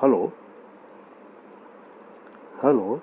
Hello. Hello.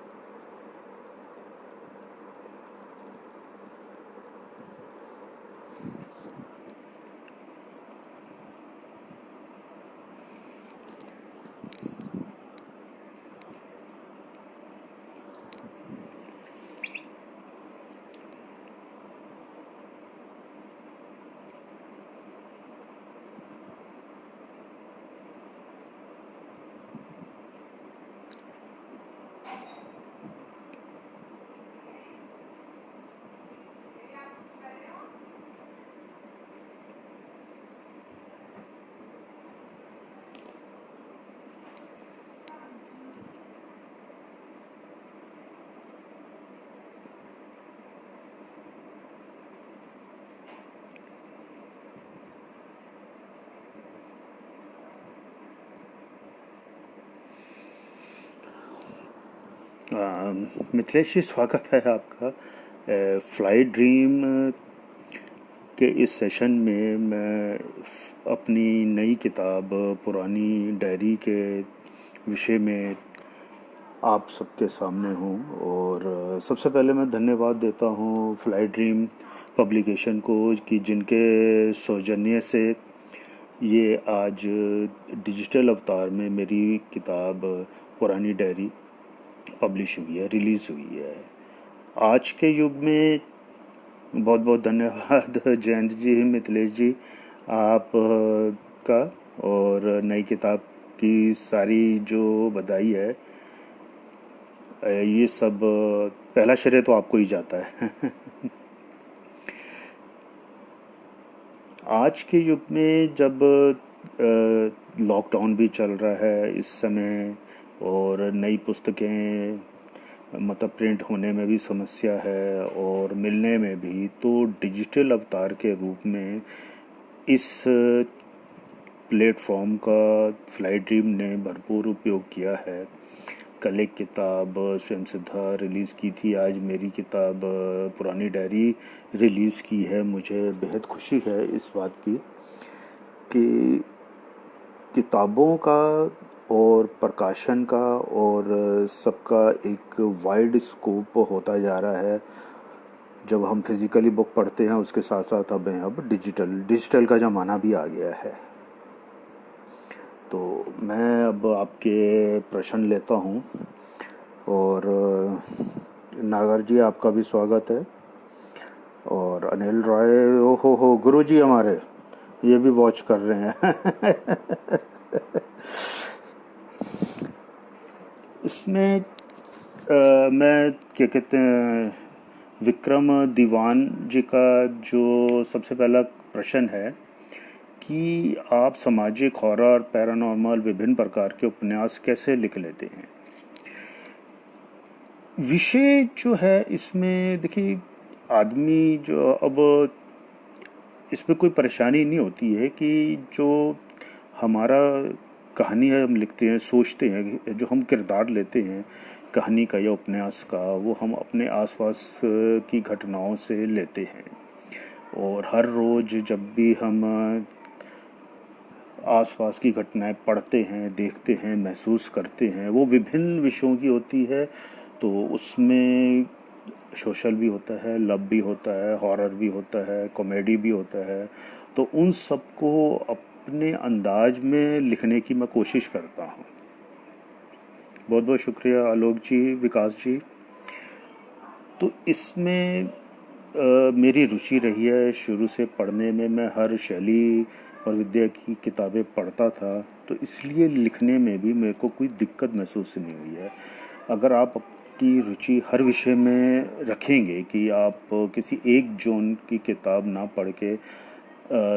Mithilesh जी, स्वागत है आपका। फ्लाइट ड्रीम के इस सेशन में मैं अपनी नई किताब पुरानी डायरी के विषय में आप सबके सामने हूँ। और सबसे पहले मैं धन्यवाद देता हूँ फ्लाइट ड्रीम पब्लिकेशन को कि जिनके सौजन्य से ये आज डिजिटल अवतार में मेरी किताब पुरानी डायरी पब्लिश हुई है, रिलीज़ हुई है। आज के युग में बहुत बहुत धन्यवाद जयंत जी, मिथिलेश जी, आप का। और नई किताब की सारी जो बधाई है, ये सब पहला श्रेय तो आपको ही जाता है। आज के युग में जब लॉकडाउन भी चल रहा है इस समय, और नई पुस्तकें मतलब प्रिंट होने में भी समस्या है और मिलने में भी, तो डिजिटल अवतार के रूप में इस प्लेटफॉर्म का फ्लाइट ड्रीम ने भरपूर उपयोग किया है। कल एक किताब स्वयं सिद्धा रिलीज़ की थी, आज मेरी किताब पुरानी डायरी रिलीज़ की है। मुझे बेहद खुशी है इस बात की कि किताबों का और प्रकाशन का और सबका एक वाइड स्कोप होता जा रहा है। जब हम फिज़िकली बुक पढ़ते हैं उसके साथ साथ अब डिजिटल का ज़माना भी आ गया है। तो मैं अब आपके प्रश्न लेता हूँ। और नागर जी, आपका भी स्वागत है। और अनिल रॉय, ओ हो गुरु जी हमारे, ये भी वॉच कर रहे हैं। इसमें मैं क्या कहते हैं, विक्रम दीवान जी का जो सबसे पहला प्रश्न है कि आप सामाजिक, हॉरर, पैरानॉर्मल विभिन्न प्रकार के उपन्यास कैसे लिख लेते हैं। विषय जो है इसमें देखिए, आदमी जो अब इसमें कोई परेशानी नहीं होती है कि जो हमारा कहानी है हम लिखते हैं, सोचते हैं, जो हम किरदार लेते हैं कहानी का या उपन्यास का, वो हम अपने आसपास की घटनाओं से लेते हैं। और हर रोज़ जब भी हम आसपास की घटनाएं पढ़ते हैं, देखते हैं, महसूस करते हैं, वो विभिन्न विषयों की होती है। तो उसमें सोशल भी होता है, लव भी होता है, हॉरर भी होता है, कॉमेडी भी होता है। तो उन सबको अपने अंदाज में लिखने की मैं कोशिश करता हूँ। बहुत बहुत शुक्रिया आलोक जी, विकास जी। तो इसमें मेरी रुचि रही है शुरू से पढ़ने में। मैं हर शैली और विद्या की किताबें पढ़ता था, तो इसलिए लिखने में भी मेरे को कोई दिक्कत महसूस नहीं हुई है। अगर आप अपनी रुचि हर विषय में रखेंगे कि आप किसी एक जोन की किताब ना पढ़ के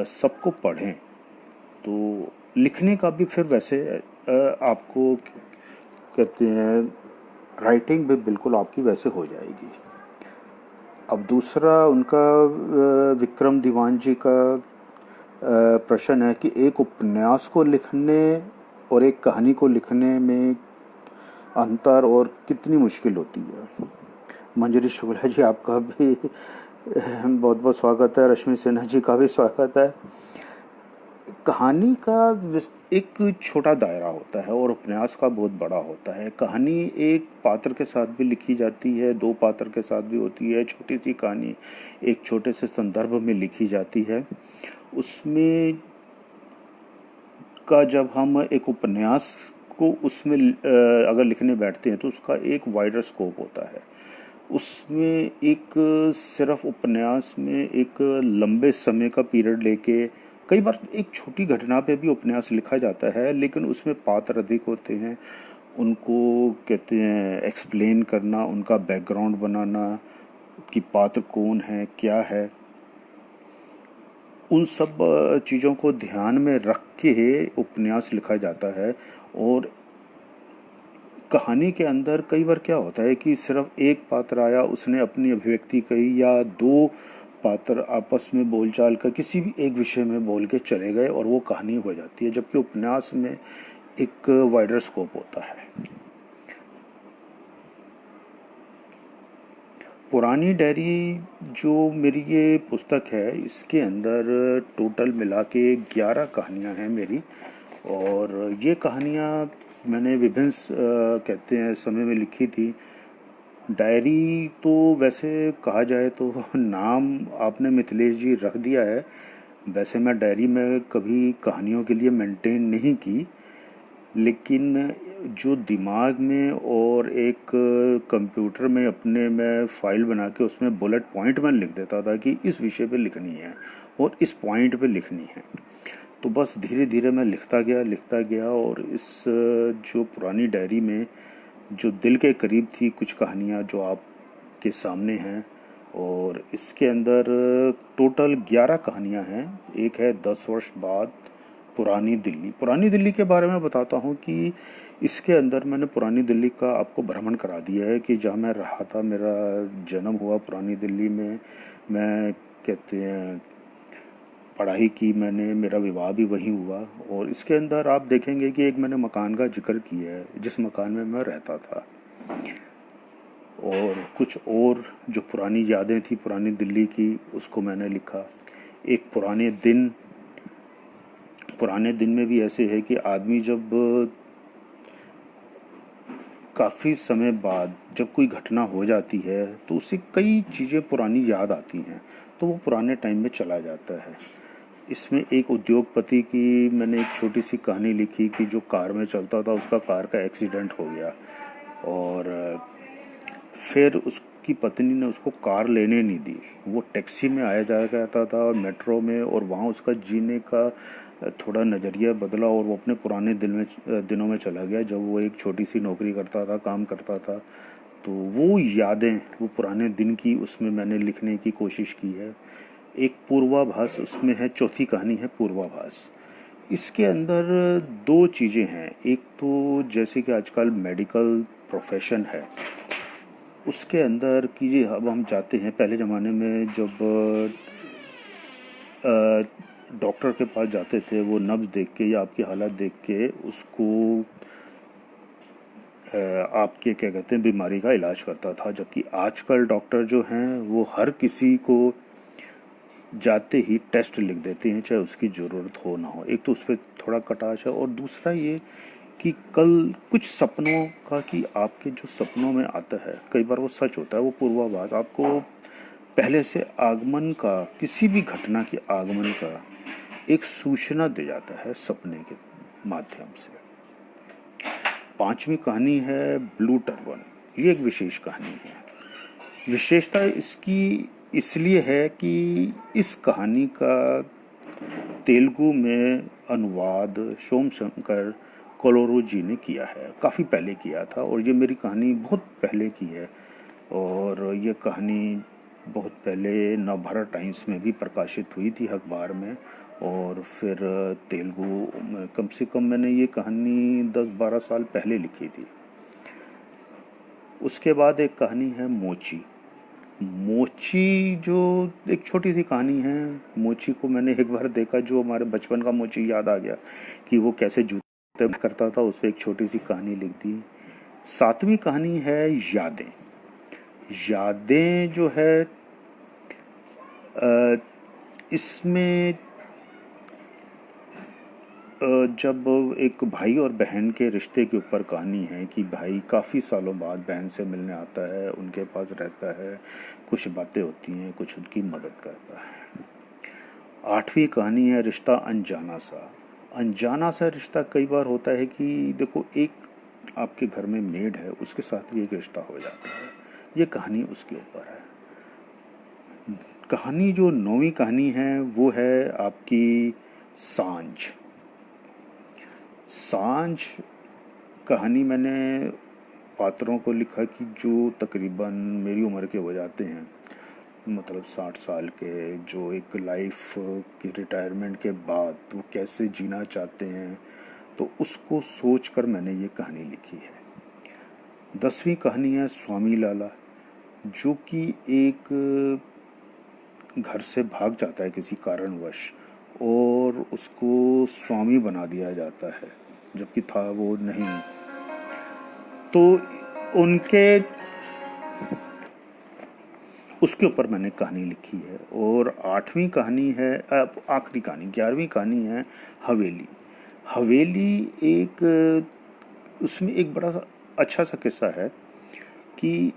सबको पढ़ें, तो लिखने का भी फिर वैसे आपको कहते हैं, राइटिंग भी बिल्कुल आपकी वैसे हो जाएगी। अब दूसरा उनका विक्रम दीवान जी का प्रश्न है कि एक उपन्यास को लिखने और एक कहानी को लिखने में अंतर और कितनी मुश्किल होती है। मंजरी शुक्ला जी, आपका भी बहुत बहुत स्वागत है। रश्मि सिन्हा जी का भी स्वागत है। कहानी का एक छोटा दायरा होता है और उपन्यास का बहुत बड़ा होता है। कहानी एक पात्र के साथ भी लिखी जाती है, दो पात्र के साथ भी होती है। छोटी सी कहानी एक छोटे से संदर्भ में लिखी जाती है। उसमें का जब हम एक उपन्यास को उसमें अगर लिखने बैठते हैं तो उसका एक वाइडर स्कोप होता है। उसमें एक सिर्फ उपन्यास में एक लंबे समय का पीरियड लेके कई बार एक छोटी घटना पे भी उपन्यास लिखा जाता है, लेकिन उसमें पात्र अधिक होते हैं। उनको कहते हैं एक्सप्लेन करना, उनका बैकग्राउंड बनाना कि पात्र कौन है, क्या है, उन सब चीज़ों को ध्यान में रख के उपन्यास लिखा जाता है। और कहानी के अंदर कई बार क्या होता है कि सिर्फ एक पात्र आया, उसने अपनी अभिव्यक्ति कही, या दो पात्र आपस में बोलचाल कर किसी भी एक विषय में बोल के चले गए और वो कहानी हो जाती है, जबकि उपन्यास में एक वाइडर स्कोप होता है। पुरानी डायरी जो मेरी ये पुस्तक है, इसके अंदर टोटल मिला के 11 कहानियाँ हैं मेरी। और ये कहानियाँ मैंने विभिन्न कहते हैं समय में लिखी थी। डायरी तो वैसे कहा जाए तो नाम आपने मिथिलेश जी रख दिया है। वैसे मैं डायरी में कभी कहानियों के लिए मेंटेन नहीं की, लेकिन जो दिमाग में और एक कंप्यूटर में अपने मैं फाइल बना के उसमें बुलेट पॉइंट में लिख देता था कि इस विषय पे लिखनी है और इस पॉइंट पे लिखनी है। तो बस धीरे धीरे मैं लिखता गया और इस जो पुरानी डायरी में जो दिल के करीब थी कुछ कहानियाँ जो आपके सामने हैं। और इसके अंदर टोटल 11 कहानियाँ हैं। एक है 10 वर्ष बाद पुरानी दिल्ली। पुरानी दिल्ली के बारे में बताता हूँ कि इसके अंदर मैंने पुरानी दिल्ली का आपको भ्रमण करा दिया है कि जहाँ मैं रहा था, मेरा जन्म हुआ पुरानी दिल्ली में। मैं कहते हैं पढ़ाई की मैंने, मेरा विवाह भी वहीं हुआ। और इसके अंदर आप देखेंगे कि एक मैंने मकान का जिक्र किया है जिस मकान में मैं रहता था। और कुछ और जो पुरानी यादें थी पुरानी दिल्ली की, उसको मैंने लिखा। एक पुराने दिन में भी ऐसे है कि आदमी जब काफ़ी समय बाद जब कोई घटना हो जाती है तो उसे कई चीज़ें पुरानी याद आती हैं, तो वो पुराने टाइम में चला जाता है। इसमें एक उद्योगपति की मैंने एक छोटी सी कहानी लिखी कि जो कार में चलता था, उसका कार का एक्सीडेंट हो गया और फिर उसकी पत्नी ने उसको कार लेने नहीं दी। वो टैक्सी में आया जाया करता था और मेट्रो में, और वहाँ उसका जीने का थोड़ा नज़रिया बदला और वो अपने पुराने दिनों में चला गया जब वो एक छोटी सी नौकरी करता था, काम करता था। तो वो यादें, वो पुराने दिन की उसमें मैंने लिखने की कोशिश की है। एक पूर्वाभास उसमें है, चौथी कहानी है पूर्वाभास। इसके अंदर दो चीज़ें हैं। एक तो जैसे कि आजकल मेडिकल प्रोफेशन है, उसके अंदर कि अब हम जाते हैं, पहले ज़माने में जब डॉक्टर के पास जाते थे, वो नब्ज़ देख के या आपकी हालत देख के उसको आपके क्या कहते हैं बीमारी का इलाज करता था। जबकि आजकल डॉक्टर जो हैं वो हर किसी को जाते ही टेस्ट लिख देते हैं, चाहे उसकी ज़रूरत हो ना हो। एक तो उस पर थोड़ा कटाश है, और दूसरा ये कि कल कुछ सपनों का, कि आपके जो सपनों में आता है कई बार वो सच होता है। वो पूर्वाभास आपको पहले से आगमन का, किसी भी घटना के आगमन का एक सूचना दे जाता है सपने के माध्यम से। पांचवी कहानी है ब्लू टर्बन। ये एक विशेष कहानी है। विशेषता इसकी इसलिए है कि इस कहानी का तेलुगु में अनुवाद सोम शंकर कोलोरो जी ने किया है, काफ़ी पहले किया था। और ये मेरी कहानी बहुत पहले की है, और ये कहानी बहुत पहले नवभारत टाइम्स में भी प्रकाशित हुई थी अखबार में। और फिर तेलुगु में कम से कम मैंने ये कहानी 10-12 साल पहले लिखी थी। उसके बाद एक कहानी है मोची। मोची जो एक छोटी सी कहानी है। मोची को मैंने एक बार देखा, जो हमारे बचपन का मोची याद आ गया कि वो कैसे जूते करता था, उस पर एक छोटी सी कहानी लिख दी। सातवीं कहानी है यादें। यादें जो है इसमें जब एक भाई और बहन के रिश्ते के ऊपर कहानी है कि भाई काफ़ी सालों बाद बहन से मिलने आता है, उनके पास रहता है, कुछ बातें होती हैं, कुछ उनकी मदद करता है। 8वीं कहानी है रिश्ता अनजाना सा। अनजाना सा रिश्ता कई बार होता है कि देखो, एक आपके घर में मेड है, उसके साथ भी एक रिश्ता हो जाता है। ये कहानी उसके ऊपर है। कहानी जो 9वीं कहानी है वो है आपकी सांझ। सांझ कहानी मैंने पात्रों को लिखा कि जो तकरीबन मेरी उम्र के हो जाते हैं, मतलब 60 साल के, जो एक लाइफ की रिटायरमेंट के बाद वो कैसे जीना चाहते हैं, तो उसको सोच कर मैंने ये कहानी लिखी है। 10वीं कहानी है स्वामी लाला, जो कि एक घर से भाग जाता है किसी कारणवश और उसको स्वामी बना दिया जाता है, जबकि था वो नहीं। तो उनके उसके ऊपर मैंने कहानी लिखी है। और 8वीं कहानी है, आखिरी कहानी 11वीं कहानी है हवेली। हवेली एक, उसमें एक बड़ा अच्छा सा किस्सा है कि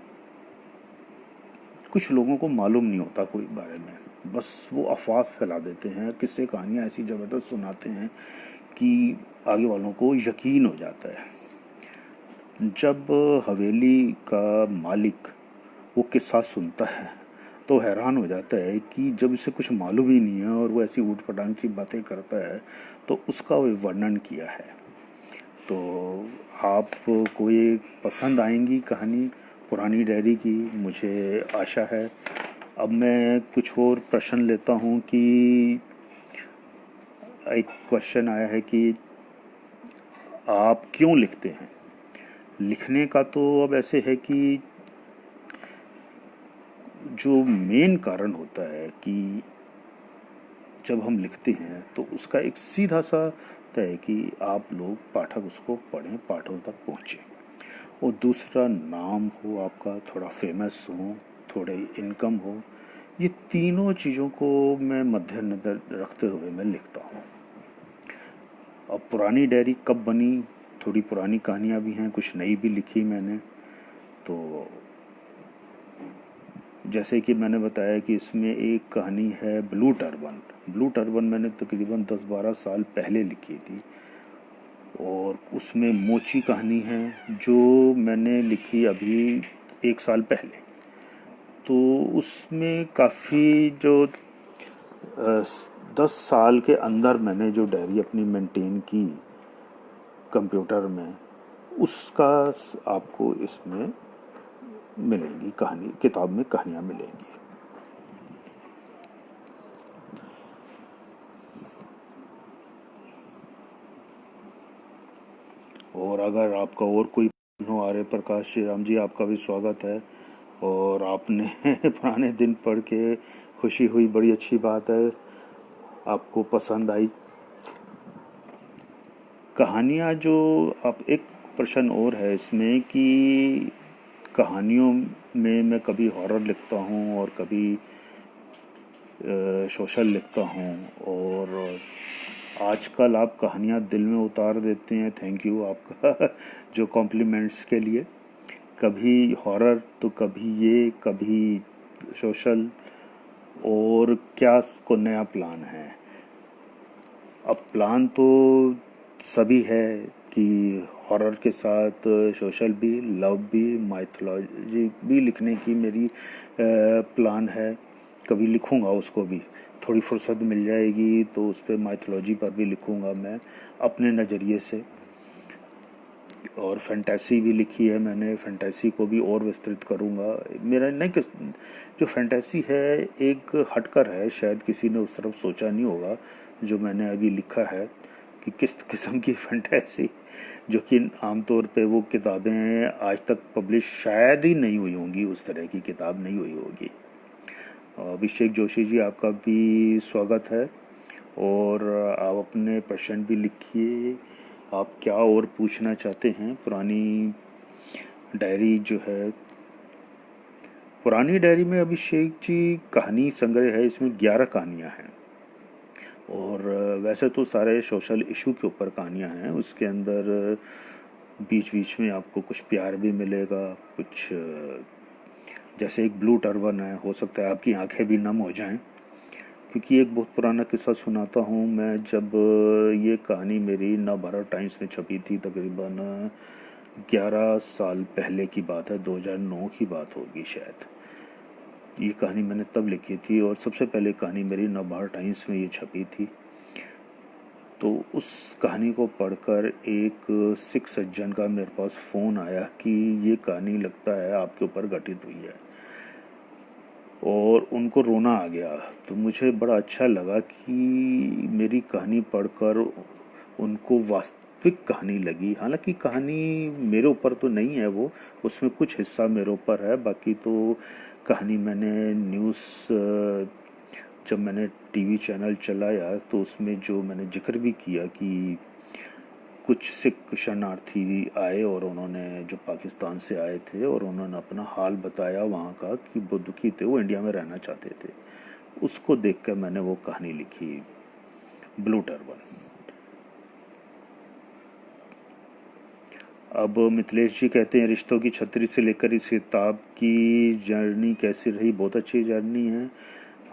कुछ लोगों को मालूम नहीं होता कोई बारे में, बस वो अफवाह फैला देते हैं, किस्से कहानियाँ ऐसी ज़बरदस्त सुनाते हैं कि आगे वालों को यकीन हो जाता है। जब हवेली का मालिक वो किस्सा सुनता है तो हैरान हो जाता है कि जब इसे कुछ मालूम ही नहीं है और वो ऐसी ऊट पटांग सी बातें करता है, तो उसका वो वर्णन किया है। तो आपको ये पसंद आएंगी कहानी पुरानी डायरी की, मुझे आशा है। अब मैं कुछ और प्रश्न लेता हूँ कि एक क्वेश्चन आया है कि आप क्यों लिखते हैं। लिखने का तो अब ऐसे है कि जो मेन कारण होता है कि जब हम लिखते हैं तो उसका एक सीधा सा होता है कि आप लोग पाठक उसको पढ़ें, पाठकों तक पहुँचे, और दूसरा नाम हो आपका, थोड़ा फेमस हो, थोड़े इनकम हो। ये तीनों चीज़ों को मैं मद्देनज़र रखते हुए मैं लिखता हूँ। अब पुरानी डायरी कब बनी, थोड़ी पुरानी कहानियाँ भी हैं, कुछ नई भी लिखी मैंने। तो जैसे कि मैंने बताया कि इसमें एक कहानी है ब्लू टर्बन। ब्लू टर्बन मैंने तकरीबन 10-12 साल पहले लिखी थी, और उसमें मोची कहानी है जो मैंने लिखी अभी 1 साल पहले। तो उसमें काफ़ी जो 10 साल के अंदर मैंने जो डायरी अपनी मेंटेन की कंप्यूटर में, उसका आपको इसमें मिलेंगी, कहानी किताब में कहानियाँ मिलेंगी। और अगर आपका और कोई प्रश्न हो आर्य प्रकाश श्री राम जी, आपका भी स्वागत है। और आपने पुराने दिन पढ़ के खुशी हुई, बड़ी अच्छी बात है, आपको पसंद आई कहानियाँ। जो आप, एक प्रश्न और है इसमें कि कहानियों में मैं कभी हॉरर लिखता हूँ और कभी सोशल लिखता हूँ, और आजकल आप कहानियाँ दिल में उतार देते हैं। थैंक यू आपका जो कॉम्प्लीमेंट्स के लिए। कभी हॉरर तो कभी ये, कभी सोशल, और क्या को नया प्लान है। अब प्लान तो सभी है कि हॉरर के साथ सोशल भी, लव भी, माइथोलॉजी भी लिखने की मेरी प्लान है। कभी लिखूंगा उसको भी, थोड़ी फुर्सत मिल जाएगी तो उस पर माइथोलॉजी पर भी लिखूंगा मैं अपने नज़रिए से। और फैंटेसी भी लिखी है मैंने, फैंटेसी को भी और विस्तृत करूंगा। मेरा नहीं, जो फैंटेसी है एक हटकर है, शायद किसी ने उस तरफ सोचा नहीं होगा जो मैंने अभी लिखा है कि किस किस्म की फैंटेसी, जो कि आमतौर पे वो किताबें आज तक पब्लिश शायद ही नहीं हुई होंगी, उस तरह की किताब नहीं हुई होगी। अभिषेक जोशी जी, आपका भी स्वागत है। और आप अपने प्रश्न भी लिखिए, आप क्या और पूछना चाहते हैं। पुरानी डायरी जो है, पुरानी डायरी में अभिषेक जी कहानी संग्रह है, इसमें 11 कहानियां हैं। और वैसे तो सारे सोशल इशू के ऊपर कहानियाँ हैं, उसके अंदर बीच बीच में आपको कुछ प्यार भी मिलेगा, कुछ जैसे एक ब्लू टर्बन है, हो सकता है आपकी आंखें भी नम हो जाएं। क्योंकि एक बहुत पुराना किस्सा सुनाता हूँ मैं, जब ये कहानी मेरी नवभारत टाइम्स में छपी थी, तकरीबन 11 साल पहले की बात है, 2009 की बात होगी शायद। ये कहानी मैंने तब लिखी थी और सबसे पहले कहानी मेरी नवभारत टाइम्स में ये छपी थी। तो उस कहानी को पढ़कर एक सिख सज्जन का मेरे पास फ़ोन आया कि ये कहानी लगता है आपके ऊपर घटित हुई है, और उनको रोना आ गया। तो मुझे बड़ा अच्छा लगा कि मेरी कहानी पढ़कर उनको वास्तविक कहानी लगी। हालांकि कहानी मेरे ऊपर तो नहीं है वो, उसमें कुछ हिस्सा मेरे ऊपर है, बाकी तो कहानी मैंने जब मैंने टीवी चैनल चलाया तो उसमें जो मैंने जिक्र भी किया कि कुछ सिख शरणार्थी आए और उन्होंने, जो पाकिस्तान से आए थे, और उन्होंने अपना हाल बताया वहाँ का कि वो दुखी थे, वो इंडिया में रहना चाहते थे। उसको देखकर मैंने वो कहानी लिखी, ब्लू टर्बन। अब मिथिलेश जी कहते हैं, रिश्तों की छतरी से लेकर इस किताब की जर्नी कैसी रही? बहुत अच्छी जर्नी है।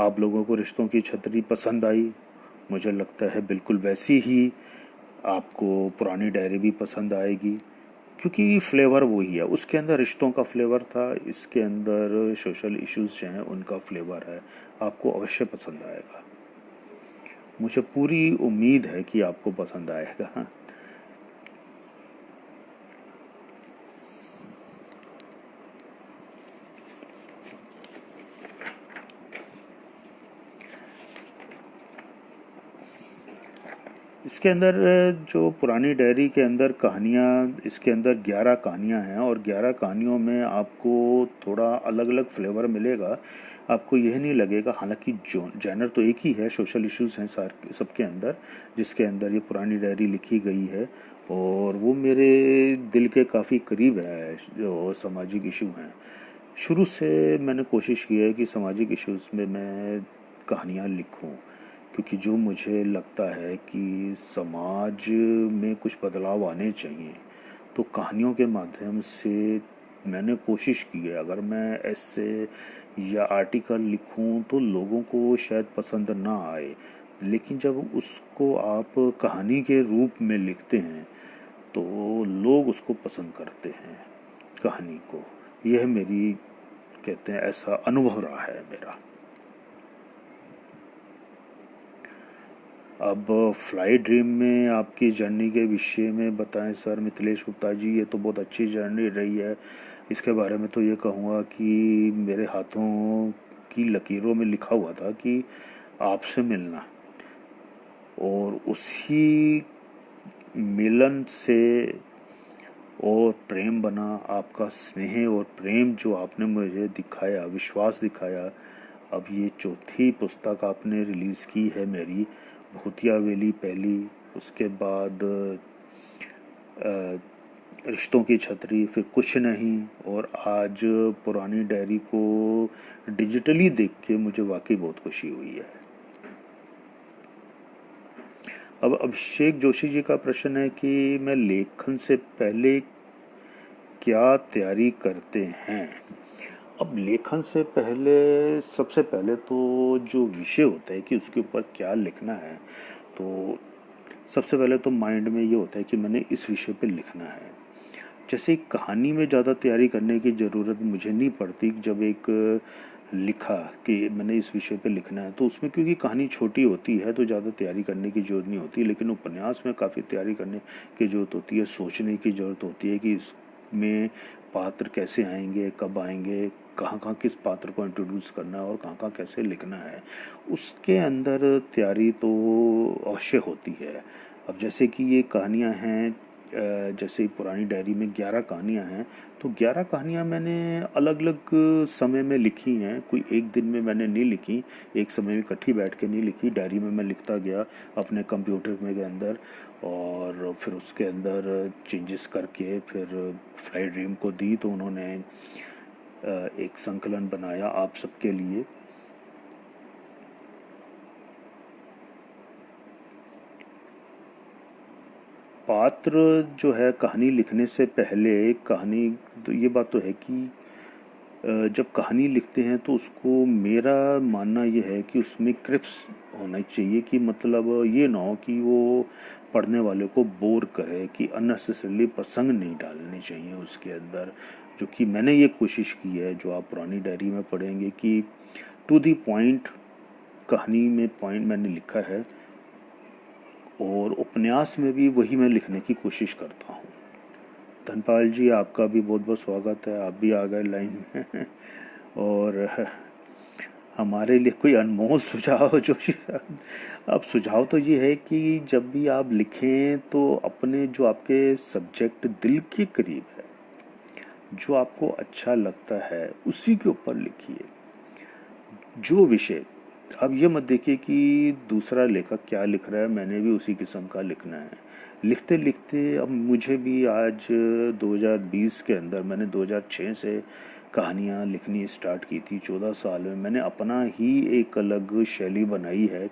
आप लोगों को रिश्तों की छतरी पसंद आई, मुझे लगता है बिल्कुल वैसी ही आपको पुरानी डायरी भी पसंद आएगी, क्योंकि फ्लेवर वही है। उसके अंदर रिश्तों का फ्लेवर था, इसके अंदर सोशल इश्यूज जो हैं उनका फ्लेवर है। आपको अवश्य पसंद आएगा, मुझे पूरी उम्मीद है कि आपको पसंद आएगा। इसके अंदर जो पुरानी डायरी के अंदर कहानियाँ, इसके अंदर 11 कहानियाँ हैं, और 11 कहानियों में आपको थोड़ा अलग अलग फ्लेवर मिलेगा। आपको यह नहीं लगेगा, हालांकि जो जैनर तो एक ही है, सोशल इश्यूज हैं सबके अंदर, जिसके अंदर ये पुरानी डायरी लिखी गई है, और वो मेरे दिल के काफ़ी करीब है। जो सामाजिक इशू हैं, शुरू से मैंने कोशिश की है कि सामाजिक इश्यूज में मैं कहानियाँ लिखूं, क्योंकि जो मुझे लगता है कि समाज में कुछ बदलाव आने चाहिए, तो कहानियों के माध्यम से मैंने कोशिश की है। अगर मैं ऐसे या आर्टिकल लिखूं तो लोगों को शायद पसंद ना आए, लेकिन जब उसको आप कहानी के रूप में लिखते हैं तो लोग उसको पसंद करते हैं, कहानी को। यह मेरी, कहते हैं, ऐसा अनुभव रहा है मेरा। अब फ्लाई ड्रीम में आपकी जर्नी के विषय में बताएं सर मिथिलेश गुप्ता जी। ये तो बहुत अच्छी जर्नी रही है। इसके बारे में तो ये कहूँगा कि मेरे हाथों की लकीरों में लिखा हुआ था कि आपसे मिलना, और उसी मिलन से और प्रेम बना। आपका स्नेह और प्रेम जो आपने मुझे दिखाया, विश्वास दिखाया। अब ये चौथी पुस्तक आपने रिलीज़ की है मेरी, भूतिया वेली पहली, उसके बाद रिश्तों की छतरी, फिर कुछ नहीं, और आज पुरानी डायरी को डिजिटली देख के मुझे वाकई बहुत खुशी हुई है। अब अभिषेक जोशी जी का प्रश्न है कि मैं लेखन से पहले क्या तैयारी करते हैं? अब लेखन से पहले सबसे पहले तो जो विषय होता है कि उसके ऊपर क्या लिखना है, तो सबसे पहले तो माइंड में ये होता है कि मैंने इस विषय पे लिखना है। जैसे एक कहानी में ज़्यादा तैयारी करने की ज़रूरत मुझे नहीं पड़ती। जब एक लिखा कि मैंने इस विषय पे लिखना है, तो उसमें क्योंकि कहानी छोटी होती है तो ज़्यादा तैयारी करने की ज़रूरत नहीं होती। लेकिन उपन्यास में काफ़ी तैयारी करने की ज़रूरत होती है, सोचने की ज़रूरत होती है कि इसमें पात्र कैसे आएंगे, कब आएंगे, कहाँ कहाँ किस पात्र को इंट्रोड्यूस करना है, और कहाँ कहाँ कैसे लिखना है। उसके अंदर तैयारी तो अवश्य होती है। अब जैसे कि ये कहानियाँ हैं, जैसे पुरानी डायरी में 11 कहानियाँ हैं, तो 11 कहानियाँ मैंने अलग अलग समय में लिखी हैं। कोई एक दिन में मैंने नहीं लिखी, एक समय में इकट्ठी बैठ के नहीं लिखी। डायरी में मैं लिखता गया अपने कंप्यूटर में के अंदर, और फिर उसके अंदर चेंजेस करके फिर फ्लाई ड्रीम को दी, तो उन्होंने एक संकलन बनाया आप सबके लिए। पात्र जो है कहानी लिखने से पहले कहानी, तो ये बात तो है कि जब कहानी लिखते हैं तो उसको, मेरा मानना ये है कि उसमें क्रिप्स होना चाहिए, कि मतलब ये ना हो कि वो पढ़ने वाले को बोर करे, कि अननेसेसरली प्रसंग नहीं डालने चाहिए उसके अंदर। जो कि मैंने ये कोशिश की है, जो आप पुरानी डायरी में पढ़ेंगे, कि टू दी पॉइंट कहानी में पॉइंट मैंने लिखा है, और उपन्यास में भी वही मैं लिखने की कोशिश करता हूँ। धनपाल जी, आपका भी बहुत बहुत स्वागत है, आप भी आ गए लाइन में। और हमारे लिए कोई अनमोल सुझाव जो अब सुझाव तो ये है कि जब भी आप लिखें तो अपने जो आपके सब्जेक्ट दिल के करीब है, जो आपको अच्छा लगता है, उसी के ऊपर लिखिए। जो विषय, अब ये मत देखिए कि दूसरा लेखक क्या लिख रहा है, मैंने भी उसी किस्म का लिखना है। लिखते लिखते अब मुझे भी आज 2020 के अंदर, मैंने 2006 से कहानियाँ लिखनी स्टार्ट की थी। 14 साल में मैंने अपना ही एक अलग शैली बनाई है,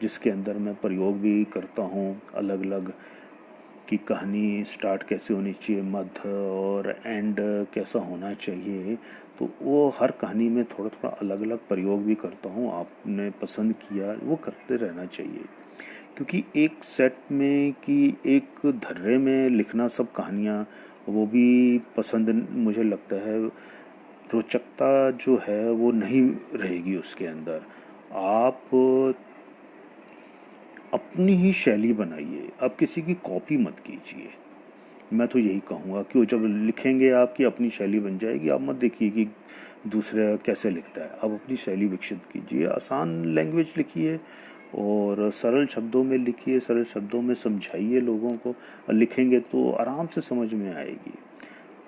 जिसके अंदर मैं प्रयोग भी करता हूँ अलग अलग, कि कहानी स्टार्ट कैसे होनी चाहिए, मध्य और एंड कैसा होना चाहिए। तो वो हर कहानी में थोड़ा थोड़ा अलग अलग प्रयोग भी करता हूँ। आपने पसंद किया, वो करते रहना चाहिए, क्योंकि एक सेट में, कि एक धर्रे में लिखना सब कहानियाँ, वो भी पसंद मुझे लगता है, रोचकता जो है वो नहीं रहेगी उसके अंदर। आप अपनी ही शैली बनाइए, आप किसी की कॉपी मत कीजिए। मैं तो यही कहूँगा कि वो जब लिखेंगे आपकी अपनी शैली बन जाएगी। आप मत देखिए कि दूसरा कैसे लिखता है, आप अपनी शैली विकसित कीजिए। आसान लैंग्वेज लिखिए और सरल शब्दों में लिखिए, सरल शब्दों में समझाइए लोगों को, और लिखेंगे तो आराम से समझ में आएगी।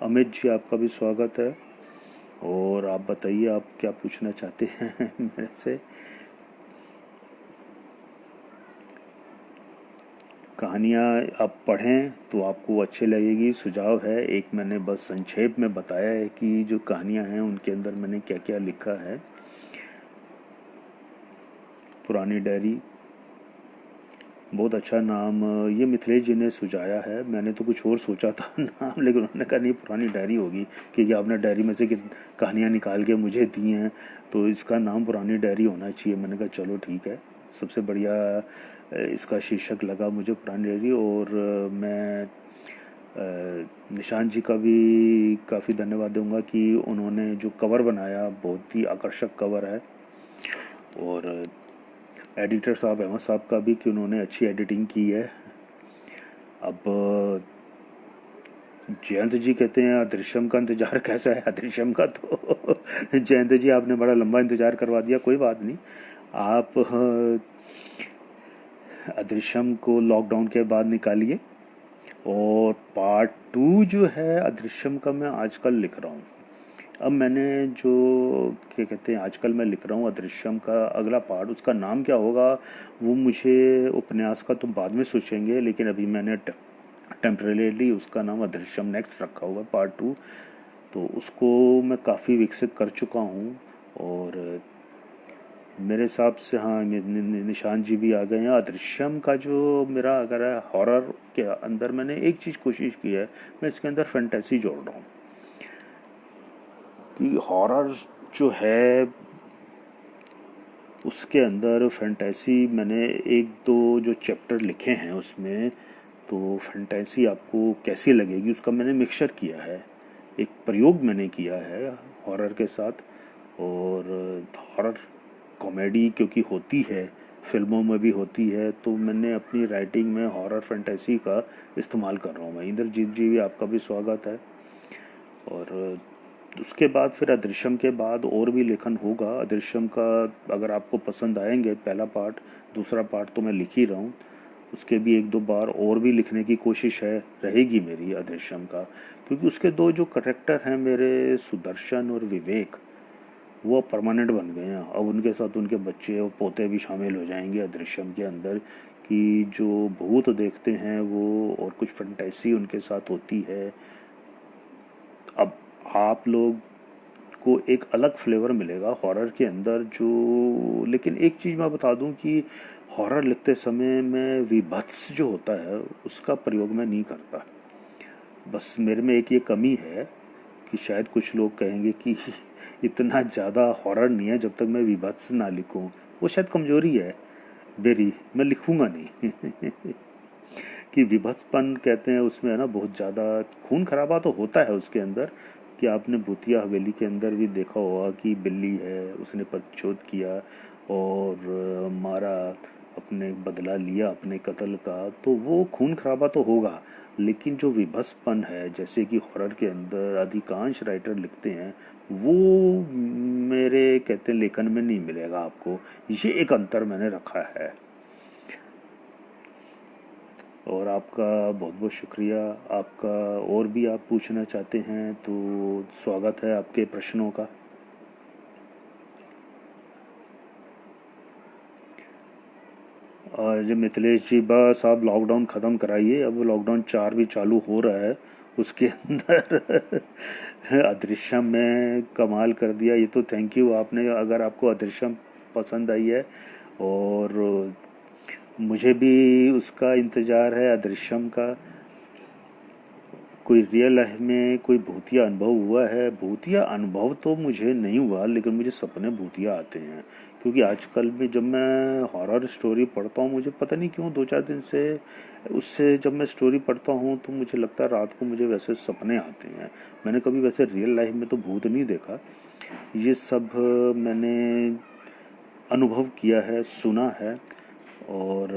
अमित जी, आपका भी स्वागत है, और आप बताइए आप क्या पूछना चाहते हैं मेरे से। कहानियाँ आप पढ़ें तो आपको अच्छी लगेगी। सुझाव है एक, मैंने बस संक्षेप में बताया है कि जो कहानियाँ हैं उनके अंदर मैंने क्या क्या लिखा है। पुरानी डायरी, बहुत अच्छा नाम ये मिथिलेश जी ने सुझाया है। मैंने तो कुछ और सोचा था नाम, लेकिन उन्होंने कहा नहीं, पुरानी डायरी होगी, क्योंकि आपने डायरी में से कहानियाँ निकाल के मुझे दी हैं, तो इसका नाम पुरानी डायरी होना चाहिए। मैंने कहा चलो ठीक है, सबसे बढ़िया इसका शीर्षक लगा मुझे, पुरानी डायरी। और मैं निशांत जी का भी काफ़ी धन्यवाद दूंगा कि उन्होंने जो कवर बनाया, बहुत ही आकर्षक कवर है। और एडिटर साहब, अहमद साहब का भी, कि उन्होंने अच्छी एडिटिंग की है। अब जयंत जी कहते हैं अदृश्यम का इंतज़ार कैसा है। अदृश्यम का तो जयंत जी आपने बड़ा लंबा इंतज़ार करवा दिया। कोई बात नहीं, आप अदृश्यम को लॉकडाउन के बाद निकालिए। और पार्ट 2 जो है अदृश्यम का, मैं आजकल लिख रहा हूँ। अब मैंने जो, क्या कहते हैं, आजकल मैं लिख रहा हूँ अदृश्यम का अगला पार्ट। उसका नाम क्या होगा वो मुझे, उपन्यास का तो बाद में सोचेंगे, लेकिन अभी मैंने टेम्परेली उसका नाम अदृश्यम नेक्स्ट रखा हुआ है, पार्ट 2। तो उसको मैं काफ़ी विकसित कर चुका हूँ। और मेरे हिसाब से हाँ, निशान जी भी आ गए हैं। अदृश्यम का जो मेरा, अगर हॉरर के अंदर मैंने एक चीज़ कोशिश की है, मैं इसके अंदर फैंटेसी जोड़ रहा हूँ, कि हॉरर जो है उसके अंदर फैंटेसी, मैंने एक दो जो चैप्टर लिखे हैं उसमें, तो फैंटेसी आपको कैसी लगेगी उसका मैंने मिक्सचर किया है, एक प्रयोग मैंने किया है हॉरर के साथ। और हॉरर कॉमेडी क्योंकि होती है, फिल्मों में भी होती है, तो मैंने अपनी राइटिंग में हॉरर फैंटेसी का इस्तेमाल कर रहा हूँ मैं। इंद्रजीत जी भी, आपका भी स्वागत है। और उसके बाद फिर अदृश्यम के बाद और भी लेखन होगा। अदृश्यम का अगर आपको पसंद आएंगे पहला पार्ट, दूसरा पार्ट तो मैं लिख ही रहा हूँ, उसके भी एक दो बार और भी लिखने की कोशिश है, रहेगी मेरी अदृश्यम का। क्योंकि उसके दो जो करेक्टर हैं मेरे, सुदर्शन और विवेक, वो परमानेंट बन गए हैं। अब उनके साथ उनके बच्चे और पोते भी शामिल हो जाएंगे अदृश्यम के अंदर, कि जो भूत देखते हैं वो, और कुछ फंटेसी उनके साथ होती है। अब आप लोग आपको एक अलग फ्लेवर मिलेगा हॉरर के अंदर जो। लेकिन एक चीज़ मैं बता दूं कि हॉरर लिखते समय मैं विभत्स जो होता है उसका प्रयोग मैं नहीं करता। बस मेरे में एक ये कमी है कि शायद कुछ लोग कहेंगे कि इतना ज़्यादा हॉरर नहीं है जब तक मैं विभत्स ना लिखूं। वो शायद कमजोरी है मेरी, मैं लिखूंगा नहीं। कि विभत्सपन कहते हैं उसमें है ना, बहुत ज़्यादा खून खराबा तो होता है उसके अंदर। कि आपने भूतिया हवेली के अंदर भी देखा होगा कि बिल्ली है, उसने प्रतिशोध किया और मारा, अपने बदला लिया अपने कत्ल का, तो वो खून खराबा तो होगा। लेकिन जो विभत्सपन है जैसे कि हॉरर के अंदर अधिकांश राइटर लिखते हैं, वो मेरे कहते हैं लेखन में नहीं मिलेगा आपको। ये एक अंतर मैंने रखा है। और आपका बहुत बहुत शुक्रिया। आपका और भी आप पूछना चाहते हैं तो स्वागत है आपके प्रश्नों का। और जो मिथिलेश जी, बस आप लॉकडाउन ख़त्म कराइए, अब लॉकडाउन 4 भी चालू हो रहा है उसके अंदर। अदृश्यम में कमाल कर दिया ये तो, थैंक यू आपने, अगर आपको अदृश्यम पसंद आई है। और मुझे भी उसका इंतज़ार है अदृश्यम का। कोई रियल लाइफ में कोई भूतिया अनुभव हुआ है? भूतिया अनुभव तो मुझे नहीं हुआ, लेकिन मुझे सपने भूतिया आते हैं। क्योंकि आजकल में जब मैं हॉरर स्टोरी पढ़ता हूँ, मुझे पता नहीं क्यों 2-4 दिन से उससे जब मैं स्टोरी पढ़ता हूँ तो मुझे लगता है रात को मुझे वैसे सपने आते हैं। मैंने कभी वैसे रियल लाइफ में तो भूत नहीं देखा। ये सब मैंने अनुभव किया है, सुना है। और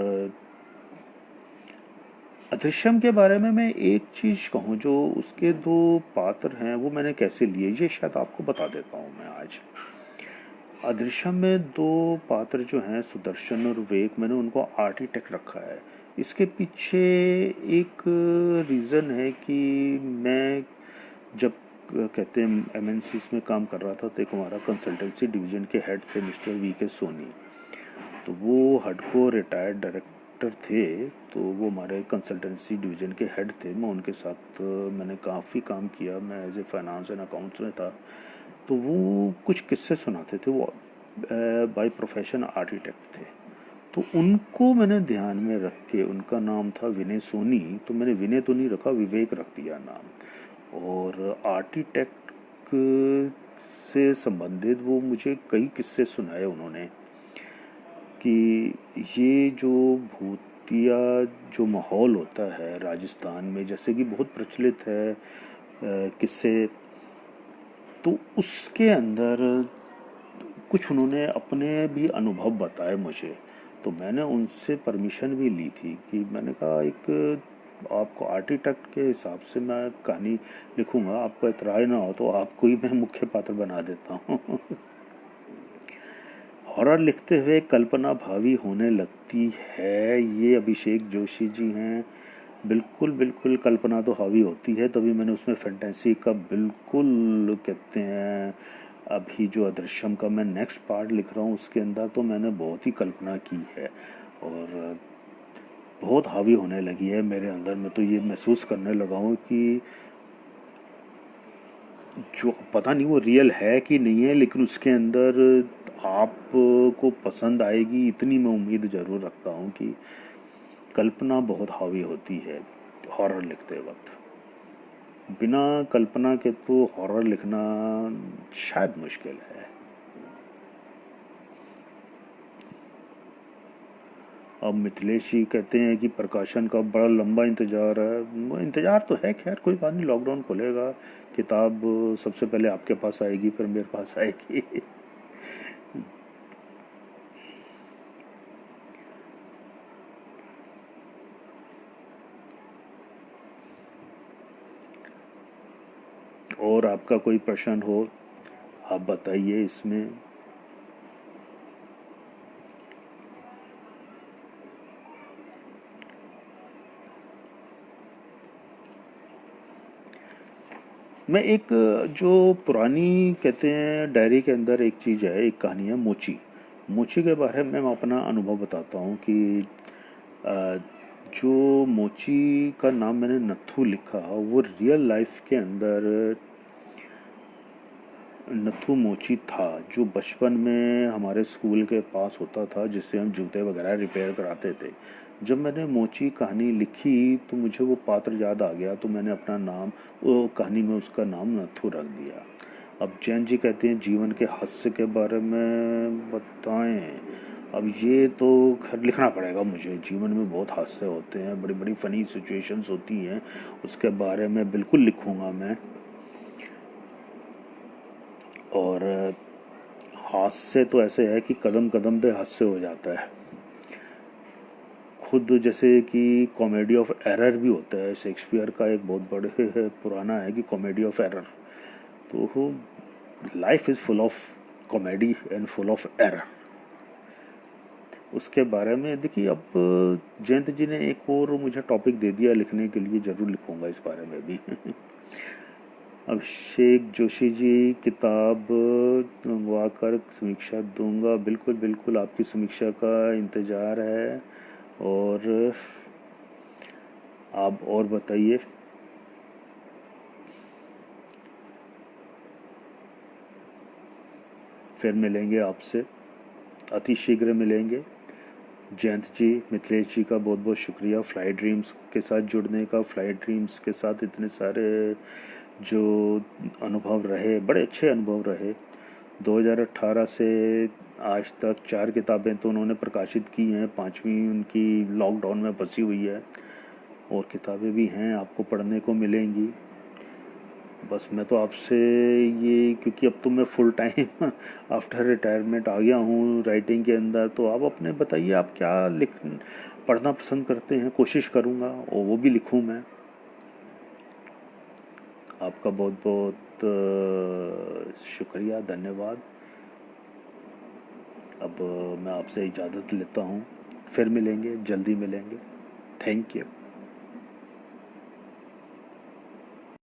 अदृश्यम के बारे में मैं एक चीज़ कहूँ, जो उसके 2 पात्र हैं वो मैंने कैसे लिए, ये शायद आपको बता देता हूँ मैं आज। अदृश्यम में 2 पात्र जो हैं, सुदर्शन और विवेक, मैंने उनको आर्किटेक्ट रखा है। इसके पीछे एक रीज़न है कि मैं जब कहते हैं एमएनसीज में काम कर रहा था तो एक हमारा कंसल्टेंसी डिवीज़न के हेड थे मिस्टर वी के सोनी। तो वो हडको रिटायर्ड डायरेक्टर थे, तो वो हमारे कंसल्टेंसी डिवीज़न के हेड थे। मैं उनके साथ मैंने काफ़ी काम किया, मैं as a finance and accounts में था। तो वो कुछ किस्से सुनाते थे, वो बाय प्रोफेशन आर्किटेक्ट थे। तो उनको मैंने ध्यान में रख के, उनका नाम था विनय सोनी, तो मैंने विनय तो नहीं रखा, विवेक रख दिया नाम। और आर्किटेक्ट से संबंधित वो मुझे कई किस्से सुनाए उन्होंने कि ये जो भूतिया जो माहौल होता है राजस्थान में, जैसे कि बहुत प्रचलित है किस्से, तो उसके अंदर कुछ उन्होंने अपने भी अनुभव बताए मुझे। तो मैंने उनसे परमिशन भी ली थी कि मैंने कहा एक आपको आर्किटेक्ट के हिसाब से मैं कहानी लिखूंगा, आपको एतराज़ ना हो तो आपको ही मैं मुख्य पात्र बना देता हूँ। हॉरर लिखते हुए कल्पना भावी होने लगती है, ये अभिषेक जोशी जी हैं। बिल्कुल बिल्कुल कल्पना तो हावी होती है, तभी मैंने उसमें फैंटेसी का बिल्कुल कहते हैं। अभी जो अदृश्यम का मैं नेक्स्ट पार्ट लिख रहा हूँ उसके अंदर तो मैंने बहुत ही कल्पना की है और बहुत हावी होने लगी है मेरे अंदर। मैं तो ये महसूस करने लगा हूँ कि जो पता नहीं वो रियल है कि नहीं है, लेकिन उसके अंदर आपको पसंद आएगी इतनी मैं उम्मीद ज़रूर रखता हूँ कि कल्पना बहुत हावी होती है हॉरर लिखते वक्त। बिना कल्पना के तो हॉरर लिखना शायद मुश्किल है। अब मिथिलेश जी कहते हैं कि प्रकाशन का बड़ा लंबा इंतज़ार है। इंतज़ार तो है, खैर कोई बात नहीं, लॉकडाउन खुलेगा, किताब सबसे पहले आपके पास आएगी फिर मेरे पास आएगी। और आपका कोई प्रश्न हो आप बताइए इसमें। मैं एक जो पुरानी कहते हैं डायरी के अंदर एक चीज़ है, एक कहानी है मोची। मोची के बारे में मैं अपना अनुभव बताता हूँ कि अ, जो मोची का नाम मैंने नत्थू लिखा वो रियल लाइफ के अंदर नथु मोची था जो बचपन में हमारे स्कूल के पास होता था, जिससे हम जूते वगैरह रिपेयर कराते थे। जब मैंने मोची कहानी लिखी तो मुझे वो पात्र याद आ गया, तो मैंने अपना नाम वो कहानी में उसका नाम नथु रख दिया। अब जैन जी कहते हैं जीवन के हास्य के बारे में बताएं। अब ये तो खैर लिखना पड़ेगा मुझे। जीवन में बहुत हादसे होते हैं, बड़ी बड़ी फ़नी सिचुएशंस होती हैं, उसके बारे में बिल्कुल लिखूंगा मैं। और हादसे तो ऐसे है कि कदम कदम पे हादसे हो जाता है। खुद जैसे कि कॉमेडी ऑफ एरर भी होता है, शेक्सपियर का एक बहुत बड़े पुराना है कि कॉमेडी ऑफ एरर। तो life is full of comedy and full of error. उसके बारे में देखिए, अब जयंत जी ने एक और मुझे टॉपिक दे दिया लिखने के लिए, ज़रूर लिखूंगा इस बारे में भी। अभिषेक जोशी जी, किताब मंगवाकर समीक्षा दूंगा। बिल्कुल बिल्कुल, आपकी समीक्षा का इंतज़ार है। और आप और बताइए। फिर मिलेंगे आपसे, अति शीघ्र मिलेंगे। जयंत जी, मिथिलेश जी का बहुत बहुत शुक्रिया फ्लाइट ड्रीम्स के साथ जुड़ने का। फ्लाइट ड्रीम्स के साथ इतने सारे जो अनुभव रहे, बड़े अच्छे अनुभव रहे। 2018 से आज तक 4 किताबें तो उन्होंने प्रकाशित की हैं, 5वीं उनकी लॉकडाउन में बची हुई है। और किताबें भी हैं, आपको पढ़ने को मिलेंगी। बस मैं तो आपसे ये, क्योंकि अब तो मैं फुल टाइम आफ्टर रिटायरमेंट आ गया हूँ राइटिंग के अंदर, तो आप अपने बताइए आप क्या लिख पढ़ना पसंद करते हैं। कोशिश करूँगा और वो भी लिखूँ मैं। आपका बहुत बहुत शुक्रिया, धन्यवाद। अब मैं आपसे इजाज़त लेता हूँ, फिर मिलेंगे, जल्दी मिलेंगे। Thank you.